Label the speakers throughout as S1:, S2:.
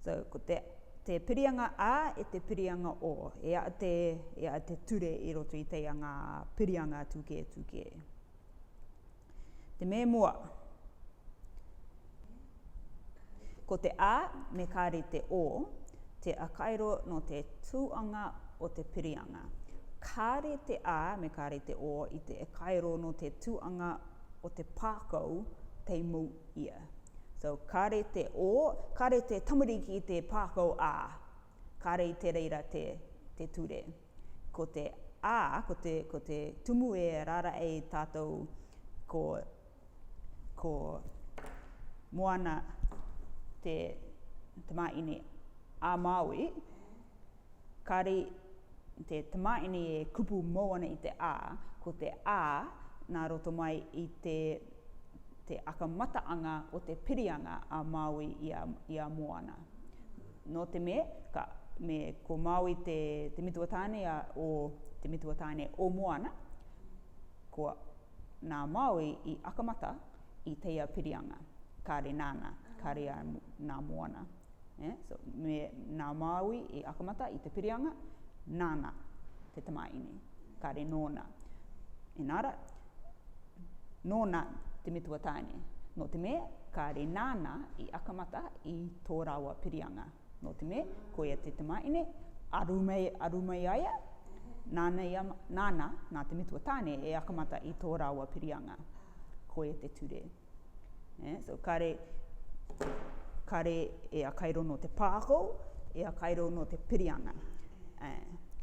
S1: So, ko te pirianga a e te pirianga o. Ea te ture I roto I te anga pirianga tuke. Te me mua. Ko te a me kāre te o, te akairo no te tūanga o te pirianga. Kāre te a me kāre te o I te akairo no te tūanga o te pākau te mu ia. So, kāre te o, kāre te tamariki I te pākau a. Kāre I te reira te ture. Ko te a, ko te tumu e rara e tātou ko moana te tamaini a Māori, kāre te tamaini e kupu moana I te a, ko te a, nā roto mai I te akamataanga o te pirianga a Māui I a moana. No te me ko Māui te mituatāne te mituatāne o moana, ko nā Māui I akamata I teia pirianga, kāre nāna, kāre nā moana. So, nā Māui I akamata I te pirianga, nāna te tamaini, kāre nōna. Enara, nōna te mituatāne. No te me, kāre nāna I akamata I tō rawa pirianga. No te me, ko ia te tamaine, arumei aia, nāna, nā te mituatāne e akamata I tō rawa pirianga. Ko ia te ture. So, kāre e akairo no te pākau, e akairo no te pirianga.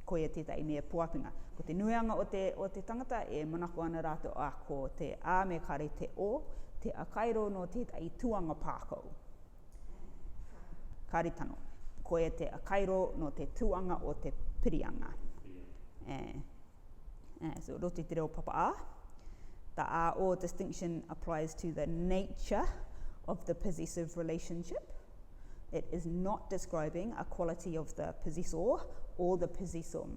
S1: Ko ia tētai mea puapinga. Ko te nuianga o te tangata e manako ana rātou ko te a me kāre te o, te akairo no tētai tuanga pākau. Kāre tano. Ko ia te akairo no te tuanga o te pirianga. So, roti te reo papa a. The a or distinction applies to the nature of the possessive relationship. It is not describing a quality of the possessor or the possessum.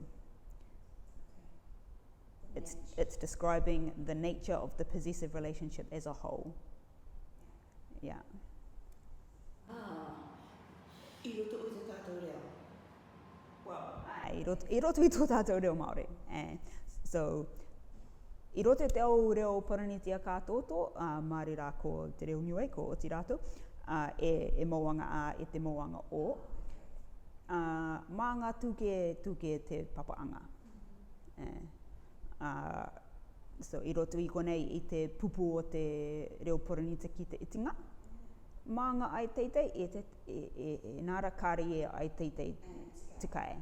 S1: It's describing the nature of the possessive relationship as a whole. Yeah.
S2: I roto o te tātou reo?
S1: Well, I roto I tō tātou reo Māori. So, I roto te au reo paranitia kātoto, Māori rā ko te reo niue, ko oti rātou, e mouʻanga a e te mouʻanga o. Māʻanga tuke te papaanga. So, I roto I konei I te pupu o te reo paranita ki te itinga. Māʻanga ai teitei, e nāra kāre e ai teitei tikai.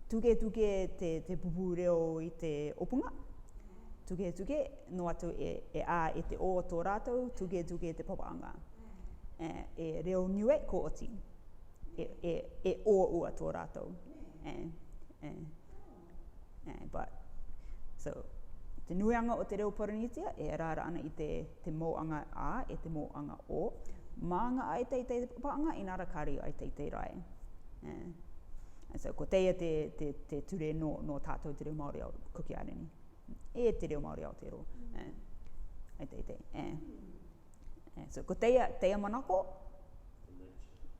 S1: Tuke te pupu reo I te opunga. Tuke, no atu e a e te o tō rātou, tuke te papaanga. E reo niue ko oti. E o ua tō rātou. But, so, te nuianga o te reo paranitia e rāra ana I te mouʻanga a e te mouʻanga o. Māʻanga ai teitei te papaanga, I nāra kāre ai teitei rai. So, ko teia te ture no tātou te reo Māori au kuki areni. E te reo Māori Aotearoa. Ai teitei. So, ko teia manako,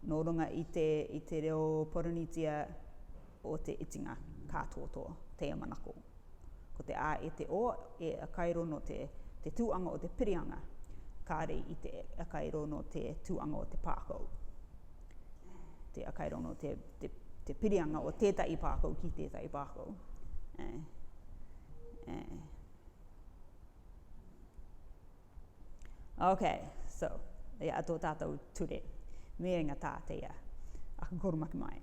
S1: no runga I te reo paranitia o te itinga kātoto, teia manako. Ko te a e te o, e akairo no te tūanga o te pirianga, kāre I te akairo no te tūanga o te pākau. Te akairo no te pirianga o tētai pākau ki tētai pākau. Okay, so, e ato tātou ture. Me inga tā teia. Aka koromaki mai.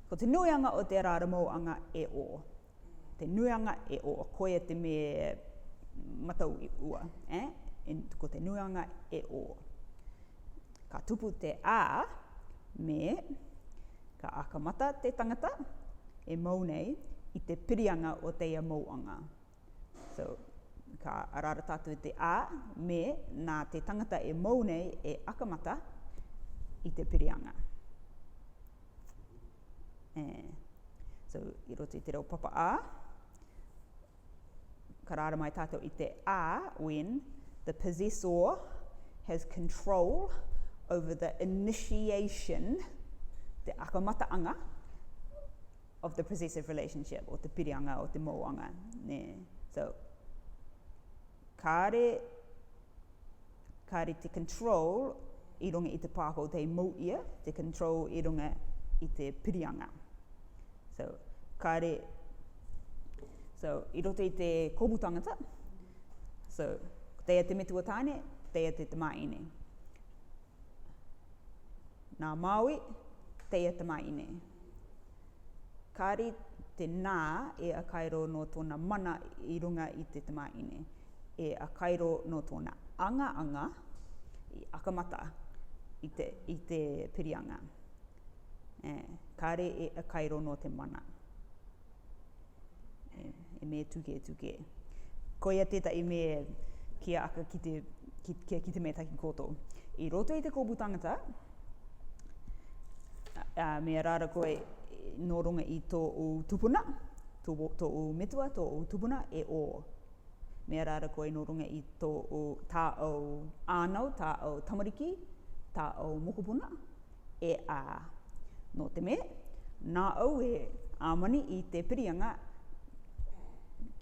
S1: Ko te nuianga o te rāra mouʻanga e o. Te nuianga e o. Koe te me matau I ua. Ko te nuianga e o. Ka tupu te a, me, ka akamata te tangata, e mau nei I te pirianga o teia mouʻanga. So, ka arara tātou te a, me, nā te tangata e mau nei e akamata I te pirianga. So, I roto I te reo papa a, ka rāra mai tātou I te a when the possessor has control over the initiation, te akamataanga, of the possessive relationship, o te pirianga, o te mouʻanga. So, kāre te control I runga I te pāko te mouʻia, te control I runga I te pirianga. So, I roto I te kōpū tangata, so, teia te metua tāne, teia te tamaine. Nā Māui, teia tamaine. Kāre te nā e a kairo no tōna mana I runga I te tamaine. E a kairo no tōna anga, I akamata I te pirianga. Kāre e a kairo no te mana. E me tuke. Koia tētai me kia aka ki te mea taki koto. I roto I te kōpū tangata, mea rāra koe no runga I tō o tupuna, tō o metua, tō o tupuna e o. Mea rāra koe no runga I tō o tā o ānau, tā o tamariki, tā o mokopuna, e a. No te me, nā au e āmani I te pirianga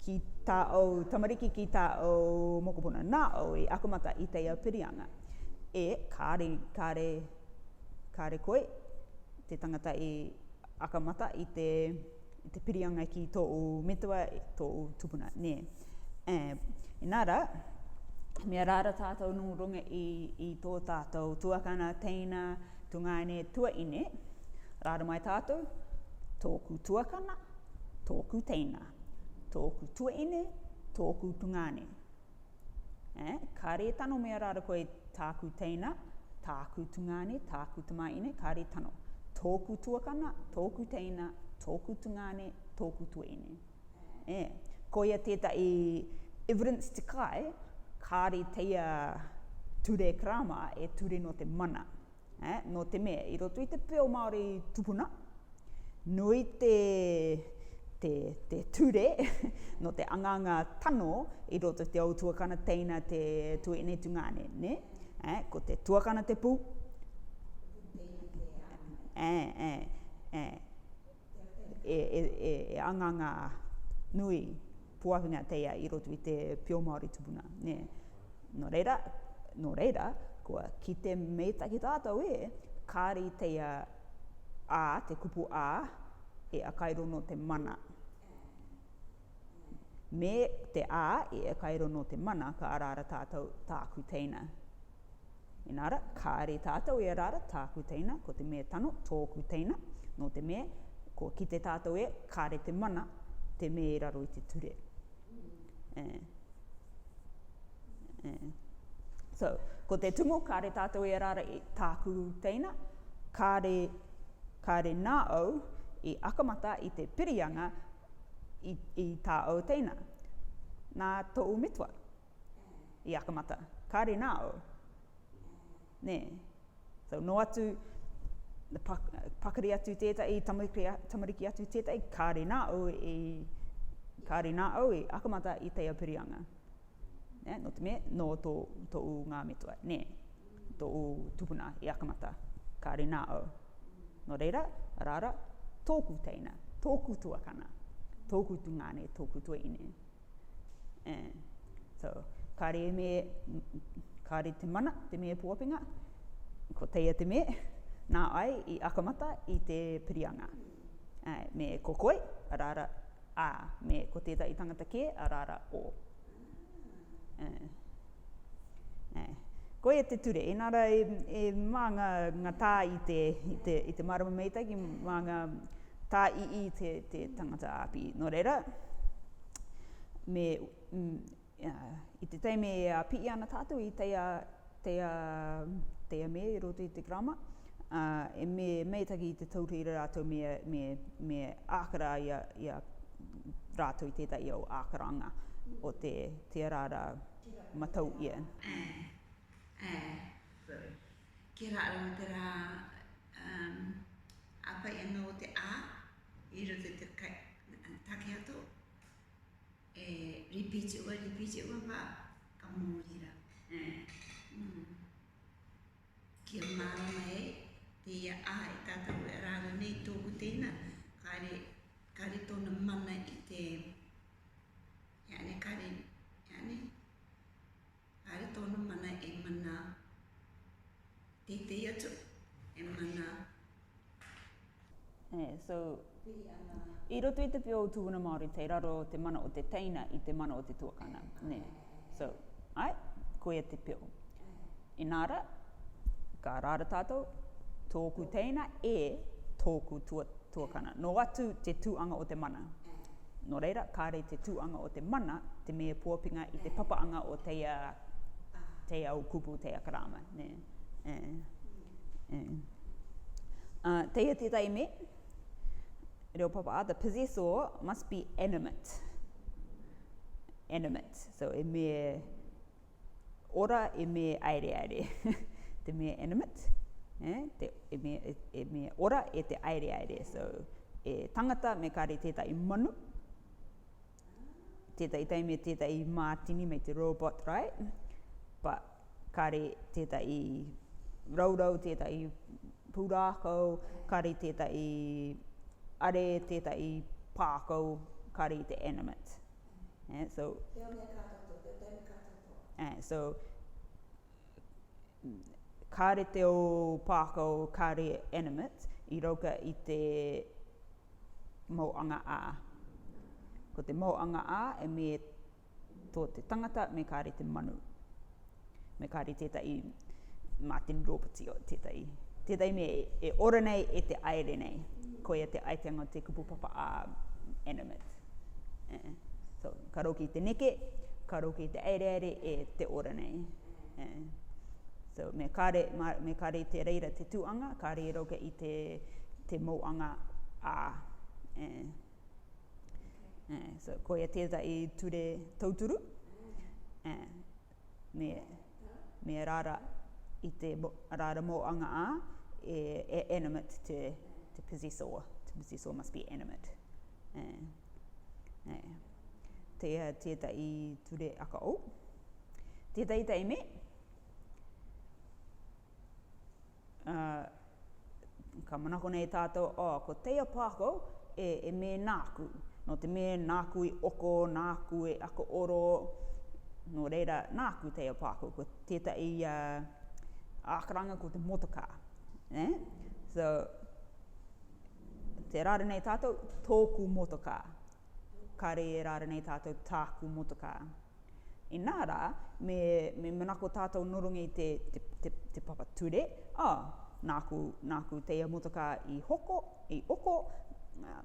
S1: ki tā o tamariki ki tā o mokopuna. Nā au e akamata I teia pirianga. E kāre koe, te tangata I akamata I te pirianga ki tō o metua, tō o tupuna. Inara, mea rāra tātou no runga I tō tātou tuakana, teina, tungaine, tuaine, rāra mai tātou, tōku tuakana, tōku teina, tōku tuaine, tōku tungane. Kāre tano mea rāra koe tāku teina, tāku tungane, tāku tamaine, kāre tano. Tōku tuakana, tōku teina, tōku tungane, tōku tuaine. Koia tētai evidence te kai, kāre teia ture karama e ture no te mana. No te mea, I roto I te peo Māori tupuna, nui te ture, no te anganga tano, I roto te au tuakana teina te tuaine tungane, ne? Ko te tuakana te pū. E anganga nui puahinga teia I roto I te pio Māori tupuna. No reira, kua ki te meitaki tātou kāre teia ā, te kupu ā, e a kairo no te mana. Me te ā e a kairo no te mana, ka arara tātou tāku teina. Inara, kāre tātou e arara tāku teina, ko te mea tano, tōku teina, no te mea, ko ki te tātou kāre te mana, te mea I raro I te ture. So, ko te tumo, kāre tātou e rara I tāku teina, kāre nā au I akamata I te pirianga I tā au teina. Nā tō metua I akamata. Kāre nā au. So, no atu, pakari atu tētai, tamariki atu tētai, kāre nā au I akamata I teia pirianga. No te mea, no tō ngā metua. Tō tupuna I akamata. Kāre nā au. No reira, rara, tōku teina, tōku tuakana, tōku tungane, tōku tuaine. So, kāre te mana, te mea puapinga, ko teia te mea, nā ai I akamata I te pirianga. Me ko koe, rara, ā. Me ko tētai tangata ke, rara, o. Koia te ture, enara e manga ngā tā I te marama meitaki, manga tā I te tangata api. No reira, I te teime a pi ana tātou I teia me I roto I te karama, e me meitaki I te taurira rātou me ākara ia rātou I tētai au ākaranga o te rāra matau ia.
S2: Ki rāra o te rā apai anō o te ā, I roto te take ato, repeat ua pa, ka mōrira. kia marama te ia e tātou e rāra nei tōku tēnā, kare tōna mana i te, kare tōna mana e mana te atu, e mana.
S1: So, I roto I te pio o tūna Māori, te raro o te mana o te teina I te mana o te tuakana. So, koia te pio. Inara, ka rāra tātou, tōku teina tōku tuakana. Nō atu te tūanga o te mana. Nō reira, kāre te tūanga o te mana, te mea puapinga I te papaanga o te au kupu, te karama. Teia tētai me, reo papa, the possessor must be animate. So, e me ora, e me aere. Te me animate, e me ora, e te aere. So, e tangata me kare tētai manu. Tētai tai me tētai mātini me te robot, right? But kare tētai raurau, tētai pūrākau, kare tētai are, tētai pākau, kare te animate. So, kare te o pākau, kare animate, I rauka I te mouꞌanga ā. Ko te mouꞌanga ā e me tō te tangata me kare te manu. Me kare tētai mātini rōpati o tētai me e ora nei e te aere nei. Koia te aitanga o te kupu papa ā animate. So, ka roki te neke, ka roki te aere e te ora nei. So, me kare te reira te tuanga, kare e roka I te mouꞌanga ā. So, koia tētai ture tauturu. Me rāra I te rāra mouꞌanga ā, e animate te possessor. The possessor must be animate. Tētai ture aka o. Tētai tai me. Ka manako nei tātou, ko teia pākau e me nāku. No te me nāku I oko, nāku e aka oro. No reira, nāku teia pākau, ko tētai ākaranga ko te motoka. So, te rāra nei tātou, tōku motoka. Kare e rāra nei tātou, tāku motoka. Inara, me manako tātou norongi te papa ture. Nāku teia motoka I oko,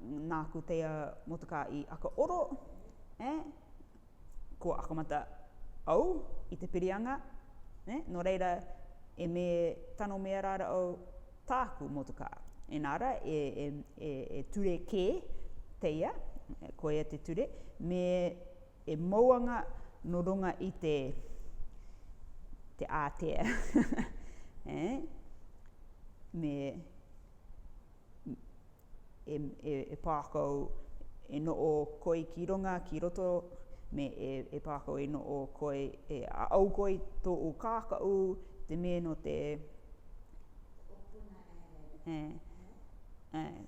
S1: nāku teia motoka I aka oro. Ko akamata au I te pirianga. No reira, e me tano mea rāra au tāku motoka. Inara, e ture ke teia, koia te ture, me e mouanga no runga I te ātea. Me e pākau e no o koi ki runga, ki roto, me e pākau e no o koi, e au koi tō o kākau, te me no te...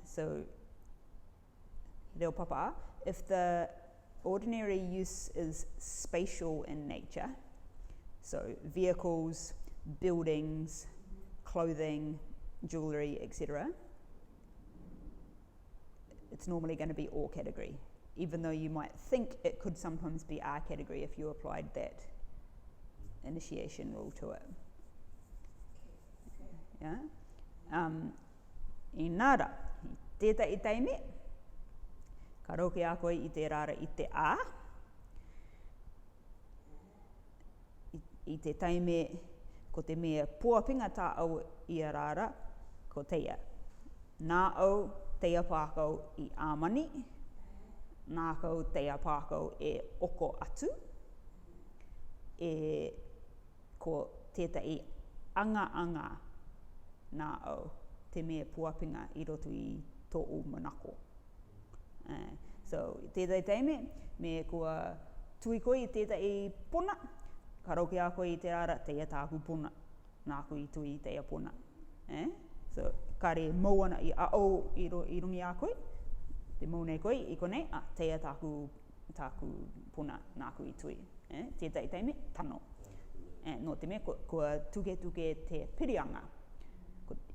S1: So, reo papa, if the ordinary use is spatial in nature, so vehicles, buildings, clothing, jewellery, etc., it's normally going to be all category, even though you might think it could sometimes be our category if you applied that initiation rule to it. Yeah? Inara, tētai I teime, ka roke a koe I te rāra I te ā. I te teime, ko te mea puapinga tā au I a rāra, ko teia. Nā au, teia pākau I āmani, nā kau teia pākau e oko atu, ko tētai anga nā au, te mea puapinga I roto I tō o manako. So, tētai teime, me kua tui koe I tētai pona, ka roke a koe I te rāra, teia tāku pona. nāku i tui i te apona. So, kare mau ana i ao i rungi a koe, te mau nei koe i konei, teia tāku puna nāku i tui. Tētai teime, tano. No te mea, kua tuke te pirianga.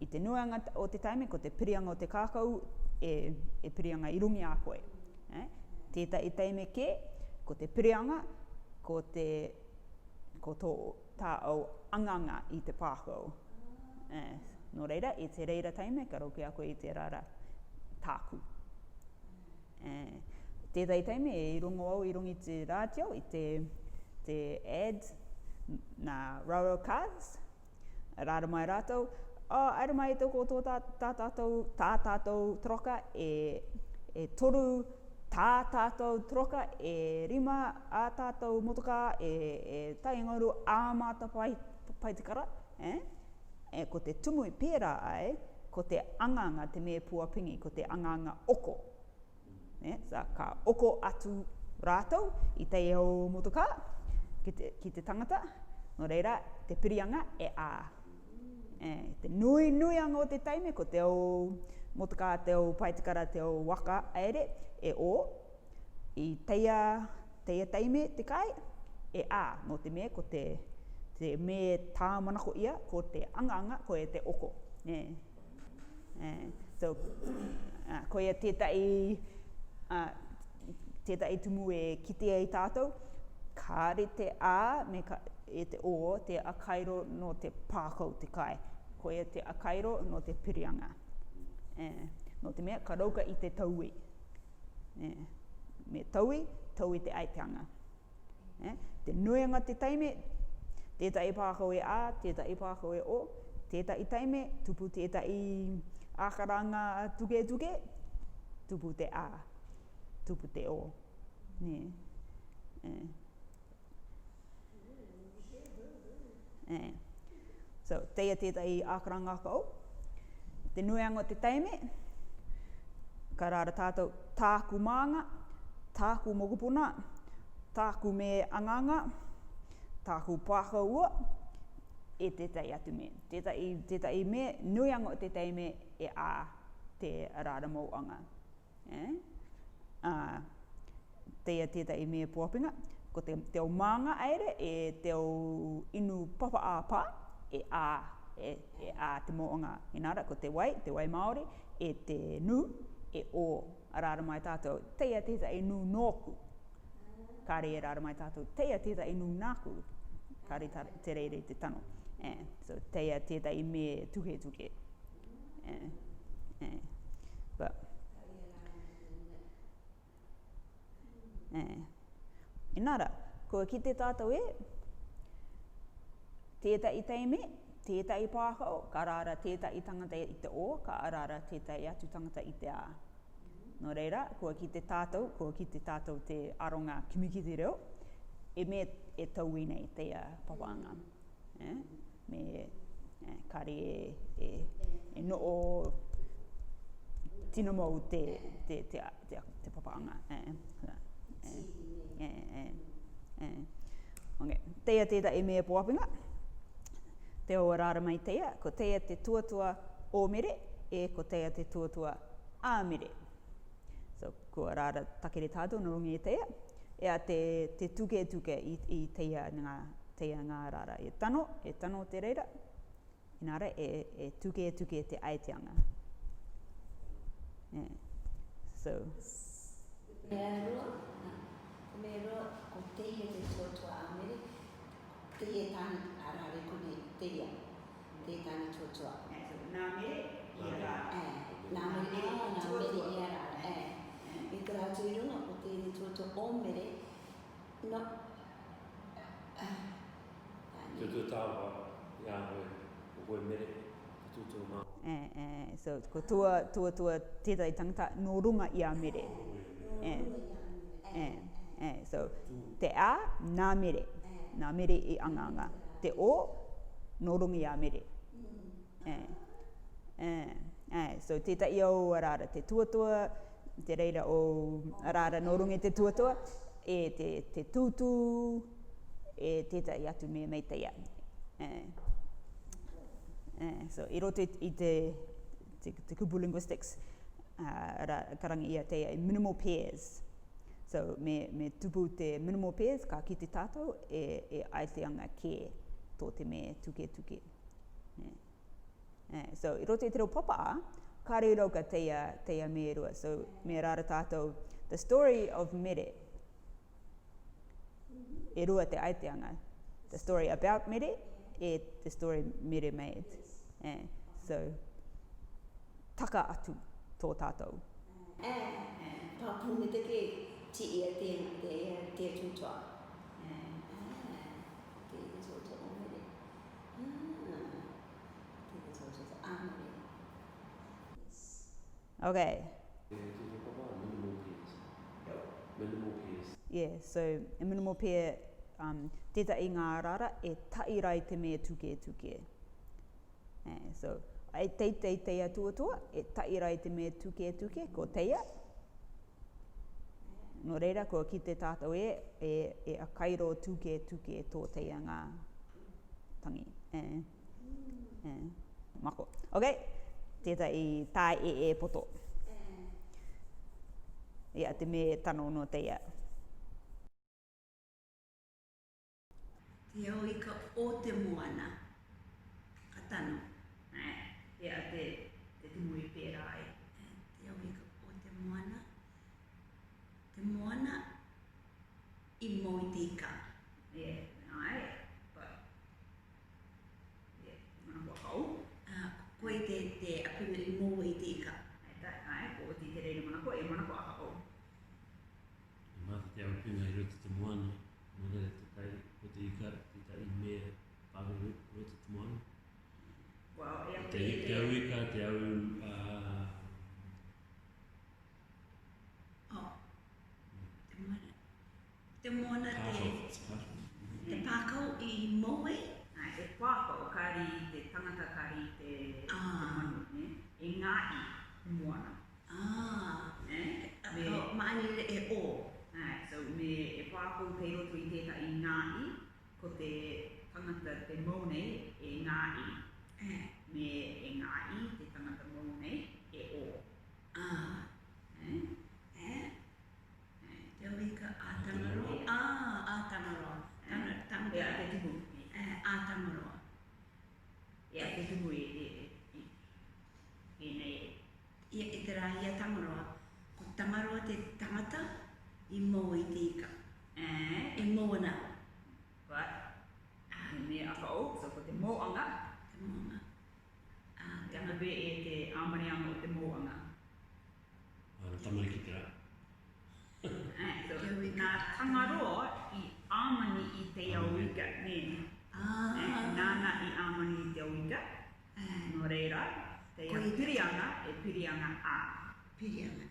S1: I te nuanga o te taime, ko te pirianga o te kākau, e pirianga i rungi a koe. Tētai teime ke, ko te pirianga, ko tō tāau anganga i te pākau. No reira, i te reira taime, ka rauke a koe i te rara tāku. Tētai taime, e rongo au i rungi te rātio, i te ad, nā railroad cars, rāra mai rātou, aira mai tōko tō tātātou troka, e toru tātātou troka, e rima ātātou motoka, e taingauru āmata paitikara, ko te tumu i pērā ai, ko te anganga, te mea puapingi, ko te anganga oko. Sa ka oko atu rātou i te ao motoka, ki te tangata, no reira, te pirianga e ā. Te nuianga o te taime, ko te ao motoka, te ao paitikara, te ao waka aere, e o, i teia taime te kai, e ā, no te mea, ko te me tāmanako ia, ko te anganga, ko e te oko. So, ko ia tētai tumu e kitea i tātou, kāre te ā, e te o, te akairo no te pākau te kai. Ko ia te akairo no te pirianga. No te mea, ka rauka i te taui. Me taui te aiteanga. Te nuianga te taime, tētai pākau e ā, tētai pākau e o, tētai taime, tupu tētai ākaranga tuke, tupu te ā, tupu te o. So, teia tētai ākaranga kau, te nuianga o te taime, ka rāra tātou tāku māanga, tāku mokopuna, tāku me anganga, tāku pākau ua, e tētai atu me. Tētai me, nuianga o te taime e ā te rāra mouʻanga. Teia tētai me puapinga, ko te o māanga aere, e te o inu papa āpā, e ā te mouʻanga. Inara, ko te wai Māori, e te nu, e o, rāra mai tātou, teia tētai nu nōku. Kāre e rāra mai tātou, teia tētai nu nāku. Kāre te reire te tano. So, teia tētai me tuke. But, inara, ko ki te tātou tētai teime, tētai pākau, ka rāra tētai tangata i te o, ka rāra tētai atu tangata i te ā. No reira, ko ki te tātou te aronga kimikiti reo, e me e taui nei teia papaanga. Kare e noo tino mau te papaanga. Teia tētai e mea puapinga, te o rāra mai teia, ko teia te tuatua o mere, ko teia te tuatua ā mere. So, ko rāra takere tātou no rungi e teia, ea te tuke i teia ngā rāra. E tano te reira, inara e tuke te aiteanga. So.
S2: Mea roa, ko teia te tuatua a mere, teia tāna arare kone teia tāna tuatua.
S1: Nā mere i a rā.
S2: Nā mere i a rā. I te rātu i runga, ko teia te tuatua o mere, no...
S3: Tutu tāua, ia hoi mere, tutu mā.
S1: So, ko tua tētai tangata no runga i a mere. So, te ā, nā mere i anganga. Te o, no rungi a mere. So, tētai au rāra te tuatua, te reira o rāra no rungi te tuatua, te tūtū, tētai atu me mei teia. So I roto I te kupu linguistics, karangi ia teia I minimal pairs. So me tupu te minimal pairs ka ki te tātou e aiteanga ke tō te me tuke. So I roto I te reo papa, ka reo ka teia me rua. So me rara tātou, the story of Mere, e rua te aiteanga. The story about Mere, e the story Mere made. So, taka atu tō tātou.
S2: Pāpū me te ke ti ia te tūtua. Te tūtua o Mere. Te tūtua a Mere.
S1: Okay.
S3: Minimal pairs.
S1: Yeah, so a minimal pair, tētai ngā rara e tairai te mea tuke. So, ai teitei teia tuatua, e tairai te mea tuke, ko teia. No reira, ko ki te tātou e a kairo tuke tō teia ngā tangi. Mako. Okay, tētai tai e poto. Ia te me tano no teia.
S2: Te au ika o te moana. Ka tano.
S1: Ia te tumui pēra ai.
S2: Te au ika o te moana. Te moana I moi te ika.
S1: Ai, but mana kua kau.
S2: Koe te apime I moi te ika.
S1: Ai, ko te reire mana kua, e mana kua aka au.
S3: Mata te awipinga I roto te moana, mona te kai o te ika, te tai mea pāwe roto te moana.
S1: Well,
S3: Te au ika, te au...
S2: Te moana te pākau I moe.
S1: E pākau, kari te tangata kari te manu, e ngāi moana.
S2: Maani e o.
S1: So me e pākau kei roto I tētai ngāi, ko te tangata te maunei e ngāi. Me e ngāi, te tangata maunei e o.
S2: Te au ika ātangaro. Ātangaro.
S1: Ia te tumu.
S2: Ātangaro.
S1: Ia te tumu e nei.
S2: Ia e te rā ia tangaroa. Ko tangaroa te tangata I moe I te ika. E moana.
S1: Right. Me aka o, so ko te mouʻanga.
S2: Te moana.
S1: Te anga be e te āmanianga o te mouʻanga.
S3: Tamari ki te rā.
S1: So, nā tangaroa I āmani I te auika, ne. Nāna I āmani I te auika. No reira, te pirianga e pirianga ā.
S2: Pirianga.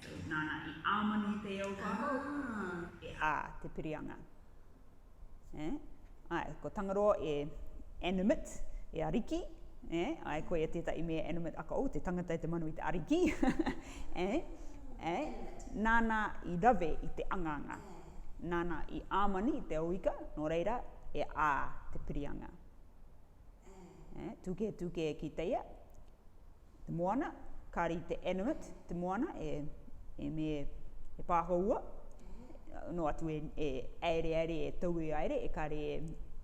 S1: So, nāna I āmani I te aukako, e ā te pirianga. Ai, ko tangaroa e animate, e ariki. Ai, koe e tētai mea animate aka o, te tangata te manu I te ariki. Nāna I rawe I te anganga. Nāna I āmani I te auika, no reira, e ā te pirianga. Tuke ki teia, te moana, kari te animate, te moana, e me e pāhoua. No atu e aere e taui aere, e kari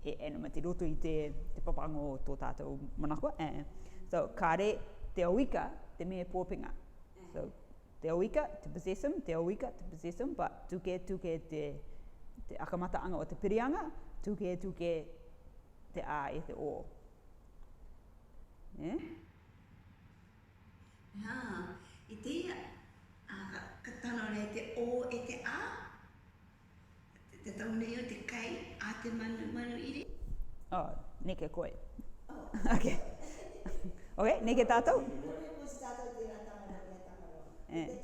S1: e animate, I roto I te papango o tō tātou manakua. So, kare te auika, te me pōpinga. So, te auika, to possess him, te auika, to possess him, but tuke te akamataanga o te pirianga, tuke te ā e te o.
S2: I teia, ka tano rei te o e te ā. Te taunei o te kai, a te manu iri.
S1: Oh, neke koe. Okay. Okay, neke tātou?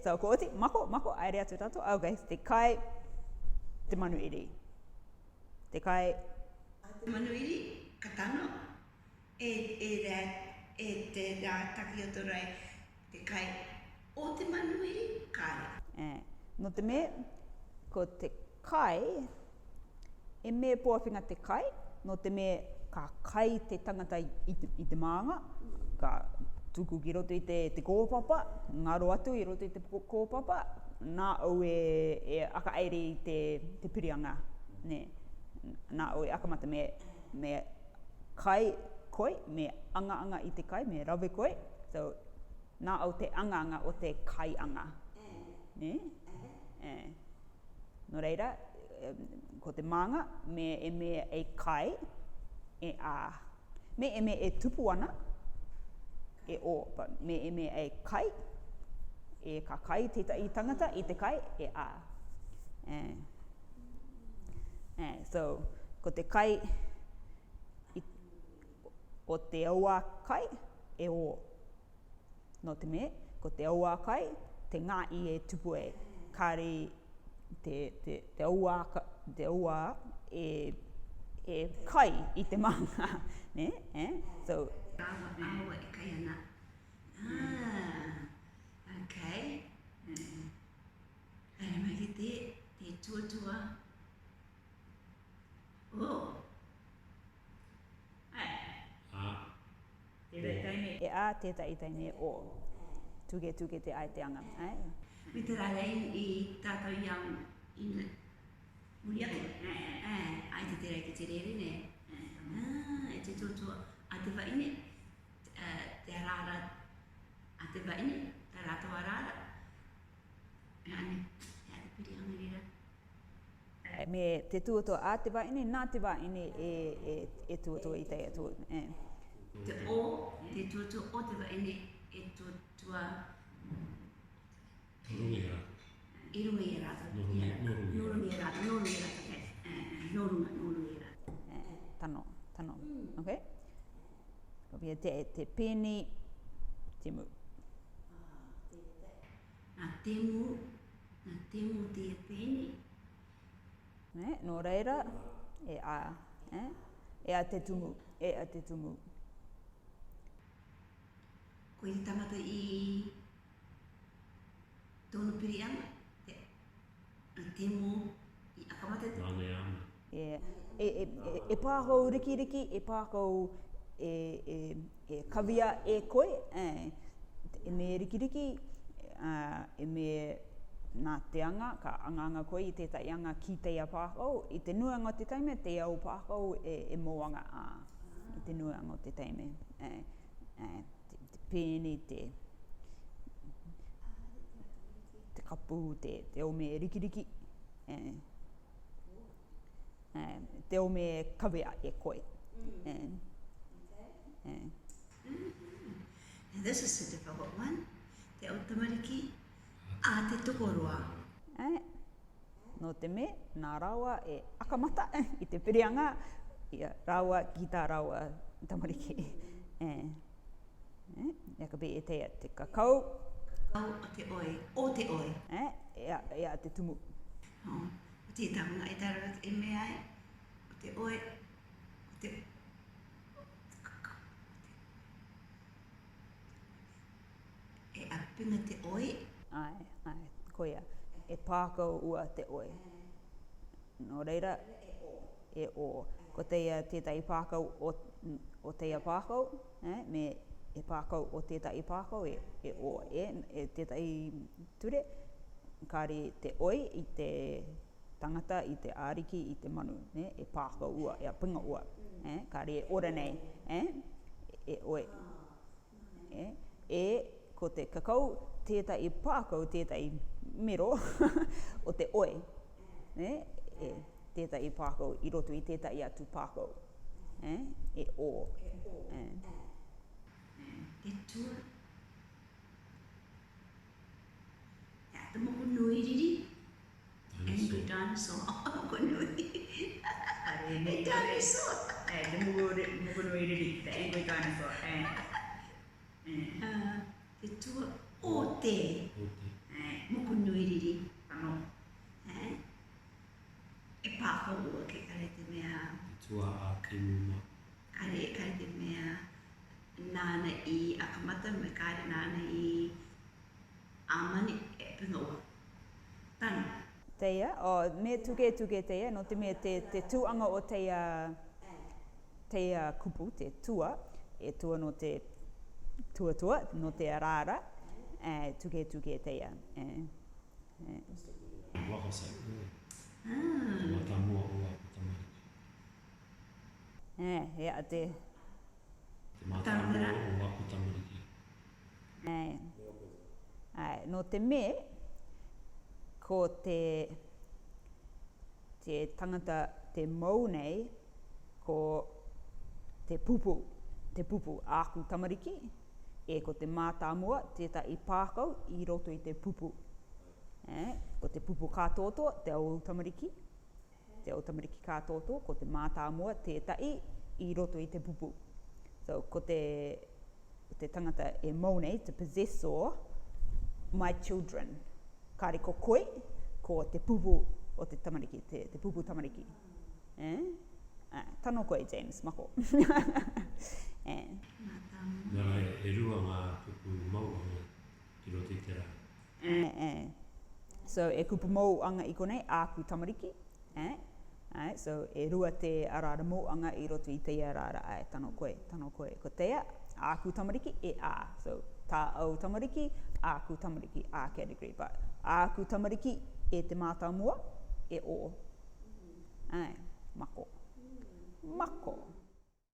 S1: So, ko oti, mako, aere atu tātou. Okay, te kai, te manu iri. Te kai...
S2: Te manu iri, ka tano, e te rā taki o tō rai, te kai o te manu iri, kāre.
S1: No te me, ko te kai, e me pōwhinga te kai, no te me ka kai te tangata i te māanga, ka tuku ki roto i te kōpapa, ngaro atu i roto i te kōpapa, nā au e akaere i te pirianga. Ne, nā au e akamata me kai koe, me anga i te kai, me rawe koe. So, nā au te anga o te kai anga. Ne? No reira, ko te māanga, me e kai, e a. Me e tupu ana, e o. But me e kai, e ka kai tētai tangata i te kai, e a. So, ko te kai o te aua kai, e o. No te me, ko te aua kai, te ngā I e tupu e. Kāre te aua e kai i te manga. Ne? So,
S2: Aua e kai ana. Okay. Ai mai ki te tuatua. Oh.
S1: E a tētai taime o. Tuke te aeteanga.
S2: Me te rālei I tātou iau I muriaki. Ai te rei ki te rere ne. E te tuatua. A te waine. Te arara. A te waine. Te rātou arara. Ane. E te pirianga rira.
S1: Me te tuatua a te waine, nā te waine e tuatua I te atua.
S2: Te o, te tuatua o te waine e tuatua
S3: Norungi e rata.
S2: I runga I rata. Norungi E rata. Norungi E rata.
S1: Tano. Okay? Ko pia te pēni, te mu.
S2: Nā temu te pēni.
S1: No reira, e a. E a te tumu.
S2: Ko I te tangata I tōna pirianga. Nā temu I akamata.
S3: Nāne āma.
S1: E pākau riki, e pākau e kawia e koe. E me riki, e me nā te anga, ka anga koe I tētai anga ki teia pākau. I te nuanga o te taime, te au pākau e mouʻanga a. I te nuanga o te taime. Te pēni, te kapu, te ome riki. Te ome kawea e koe.
S2: This is a difficult one. Te au tamariki a te tokoroa.
S1: No te me, nā rawa e akamata I te pirianga, ia rawa ki tā rawa tamariki. Ia ka e teia te kakau.
S2: Kakau o te oi.
S1: Ia te tumu.
S2: O te taunga e tara e me ai. O te oi. O te kakau. E apinga te oi.
S1: Ai, koia. E pākau ua te oi. No reira, e o. Ko teia tētai pākau o teia pākau, me e pākau o tētai pākau e o. E tētai ture, kāre te oi I te tangata, I te āriki, I te manu. E pākau ua, e apinga ua. Kāre e ora nei, e oi. Ko te kakau, tētai pākau, tētai mero o te oi. E tētai pākau I roto I tētai atu pākau. E o.
S2: Te ture. Te moko nui riri. Angry dinosaur. Moko nui. E dinosaur.
S1: Te moko nui riri, te angry dinosaur.
S2: Te tua o te. Moko nui riri.
S1: Tano.
S2: E pākau ua ke kare te mea.
S3: Te tua a ke muma.
S2: Kare te mea. Nāna I akamata me kāre nāna I āmani e pinga ua. Tano.
S1: Teia, me tuke teia, no te mea te tūanga o teia te kupu, te tua, e tua no te tua, no te arara, tuke teia.
S3: Waka sai. Te matamua o aku tamariki.
S1: Hea te...
S3: Te matamua o aku tamariki.
S1: No te me, ko te tangata te mau nei, ko te pupu āku tamariki, e ko te mātāmua, tētai pākau i roto i te pupu. Ko te pupu kātoto, te au tamariki kātoto, ko te mātāmua, tētai i roto i te pupu. So, ko te tangata e mau nei, te possessor, my children. Kāre ko koe, ko te pupu o te tamariki, te pupu tamariki. Tano koe, James, mako.
S3: Nara e rua ngā kupu mouʻanga ki roto i te rā.
S1: So, e kupu mouʻanga i konei, āku tamariki. So, e rua te arara mouʻanga i roto i te arara. Tano koe. Ko teia, āku tamariki e ā. So, tā au tamariki, āku tamariki, ā category. But āku tamariki e te mātāmua, e o. Mako.